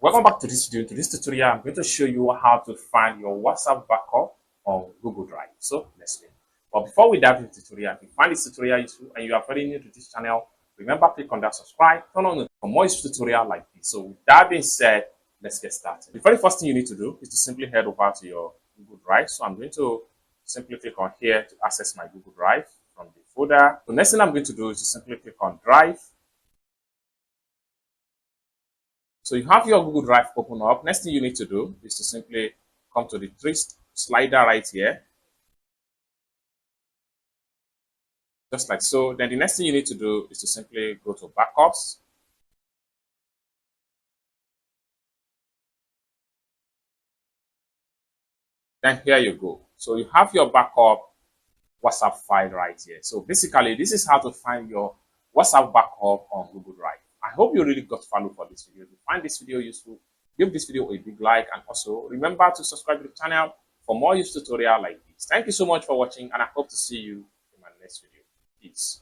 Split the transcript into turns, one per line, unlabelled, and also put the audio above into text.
Welcome back to this video. In this tutorial, I'm going to show you how to find your WhatsApp backup on Google Drive. So let's begin. But before we dive into the tutorial, if you find this tutorial useful and you are very new to this channel, remember click on that subscribe, turn on for more useful tutorial like this. So with that being said, let's get started. The very first thing you need to do is to simply head over to your Google Drive. So I'm going to simply click on here to access my Google Drive from the folder. The next thing I'm going to do is to simply click on Drive. So you have your Google Drive open up. Next thing you need to do is to simply come to the three slider right here. Just like so. Then the next thing you need to do is to simply go to backups. Then here you go. So you have your backup WhatsApp file right here. So basically, this is how to find your WhatsApp backup on Google Drive. I hope you really got value for this video. If you find this video useful, give this video a big like, and also remember to subscribe to the channel for more useful tutorial like this. Thank you so much for watching, and I hope to see you in my next video. Peace.